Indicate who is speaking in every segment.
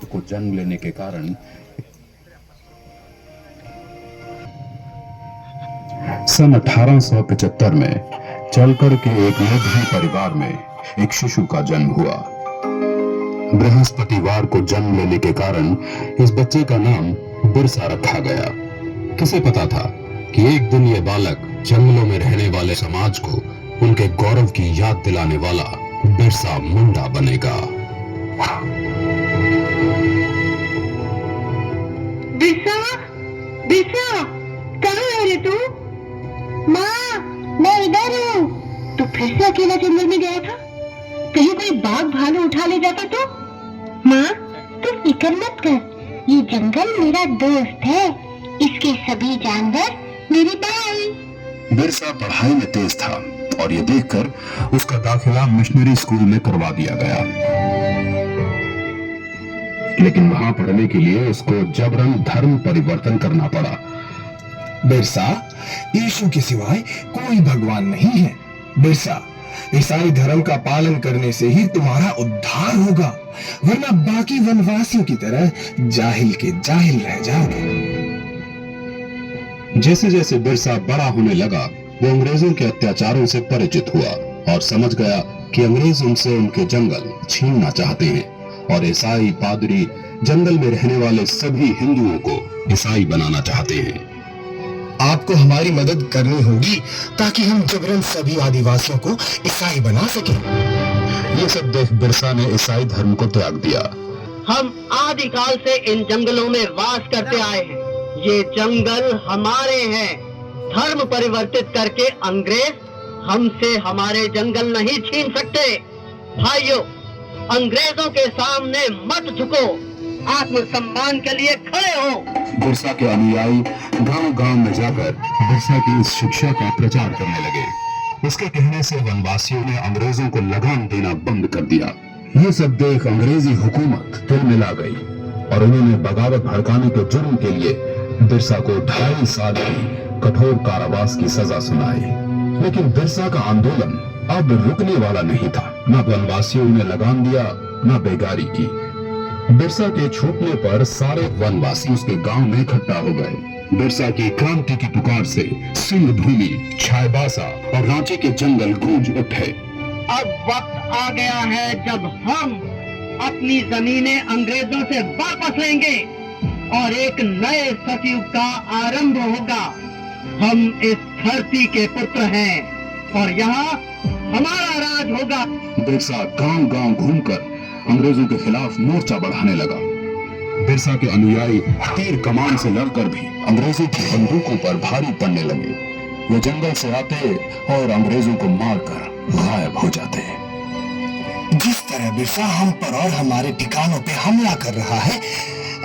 Speaker 1: को जन्म लेने के कारण सन 1875 में चलकर के एक मध्यम परिवार में एक शिशु का जन्म हुआ। बृहस्पतिवार को जन्म लेने के कारण इस बच्चे का नाम बिरसा रखा गया। किसे पता था कि एक दिन ये बालक जंगलों में रहने वाले समाज को उनके गौरव की याद दिलाने वाला बिरसा मुंडा बनेगा।
Speaker 2: बिरसा, बिरसा, कहाँ है रे तू?
Speaker 3: माँ, मैं इधर हूँ।
Speaker 2: तू फिर से अकेला जंगल में गया था? कहीं कोई बाघ भालू उठा ले जाता तो?
Speaker 3: माँ, तू फिक्र मत कर, ये जंगल मेरा दोस्त है। इसके सभी जानवर मेरे भाई।
Speaker 1: बिरसा पढ़ाई में तेज था और ये देखकर उसका दाखिला मिशनरी स्कूल में करवा दिया गया, लेकिन वहां पढ़ने के लिए उसको जबरन धर्म परिवर्तन करना पड़ा।
Speaker 4: बिरसा, यीशु के सिवाय कोई भगवान नहीं है। बिरसा, ईसाई धर्म का पालन करने से ही तुम्हारा उद्धार होगा, वरना बाकी वनवासियों की तरह जाहिल के जाहिल रह जाओगे।
Speaker 1: जैसे जैसे बिरसा बड़ा होने लगा, वो अंग्रेजों के अत्याचारों से परिचित हुआ और समझ गया कि अंग्रेज उनसे उनके जंगल छीनना चाहते हैं और ईसाई पादरी जंगल में रहने वाले सभी हिंदुओं को ईसाई बनाना चाहते हैं।
Speaker 4: आपको हमारी मदद करनी होगी ताकि हम जबरन सभी आदिवासियों को ईसाई बना सकें।
Speaker 1: ये सब देख बिरसा ने ईसाई धर्म को त्याग दिया।
Speaker 5: हम आदिकाल से इन जंगलों में वास करते आए हैं। ये जंगल हमारे हैं। धर्म परिवर्तित करके अंग्रेज हमसे हमारे जंगल नहीं छीन सकते। भाइयों, अंग्रेजों के सामने मत झुको, आत्मसम्मान के लिए खड़े हो।
Speaker 1: बिरसा के अनुयायी गांव-गांव में जाकर बिरसा की इस शिक्षा का प्रचार करने लगे। इसके कहने से वनवासियों ने अंग्रेजों को लगाम देना बंद कर दिया। ये सब देख अंग्रेजी हुकूमत दिल में ला गई और उन्होंने बगावत भड़काने के जुर्म के लिए बिरसा को 2.5 साल की कठोर कारावास की सजा सुनाई। लेकिन बिरसा का आंदोलन अब रुकने वाला नहीं था। न वनवासियों ने लगाम दिया, न बेगारी की। बिरसा के छूटने पर सारे वनवासी उसके गांव में इकट्ठा हो गए। बिरसा की क्रांति की पुकार से सिंध भूमि, छायबासा और रांची के जंगल गूंज उठे।
Speaker 5: अब वक्त आ गया है जब हम अपनी जमीनें अंग्रेजों से वापस लेंगे और एक नए सतयुग का आरंभ होगा। हम इस धरती के पुत्र हैं और यहाँ हमारा राज होगा।
Speaker 1: बिरसा गांव-गांव घूमकर अंग्रेजों के खिलाफ मोर्चा बढ़ाने लगा। बिरसा के अनुयायी तीर कमान से लड़कर भी अंग्रेजों की बंदूकों पर भारी पड़ने लगे। वे जंगल से आते और अंग्रेजों को मारकर गायब हो जाते।
Speaker 4: जिस तरह बिरसा हम पर और हमारे ठिकानों पे हमला कर रहा है,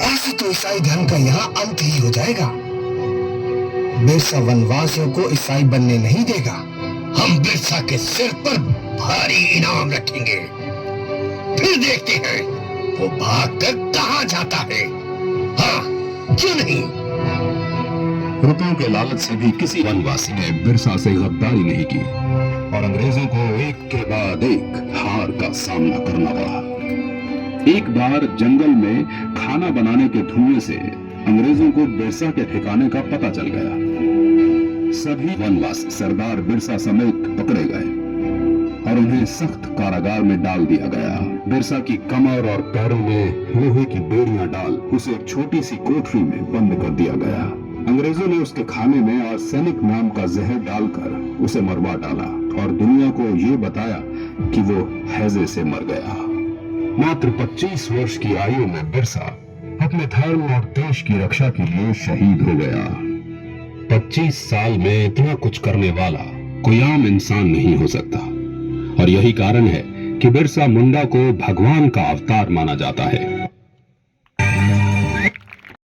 Speaker 4: ऐसे तो ईसाई धर्म का यहाँ अंत ही हो जाएगा। बिरसा वनवासियों को ईसाई बनने नहीं देगा। हम बिरसा के सिर पर भारी इनाम रखेंगे, फिर देखते हैं वो भागकर कहाँ जाता है। हाँ, क्यों नहीं?
Speaker 1: रुपयों के लालच से भी किसी वनवासी ने बिरसा से गद्दारी नहीं की और अंग्रेजों को एक के बाद एक हार का सामना करना पड़ा। एक बार जंगल में खाना बनाने के धुएं से अंग्रेजों को बिरसा के ठिकाने का पता चल गया। सभी वनवासी सरदार बिरसा समेत पकड़े गए और उन्हें सख्त कारागार में डाल दिया गया। बिरसा की कमर और पैरों में लोहे की बेड़ियां डाल उसे एक छोटी सी कोठरी में बंद कर दिया गया। अंग्रेजों ने उसके खाने में आर्सेनिक नाम का जहर डालकर उसे मरवा डाला और दुनिया को ये बताया कि वो हैजे से मर गया। मात्र 25 वर्ष की आयु में बिरसा अपने धर्म और देश की रक्षा के लिए शहीद हो गया। 25 साल में इतना कुछ करने वाला कोई आम इंसान नहीं हो सकता और यही कारण है कि बिरसा मुंडा को भगवान का अवतार माना जाता है।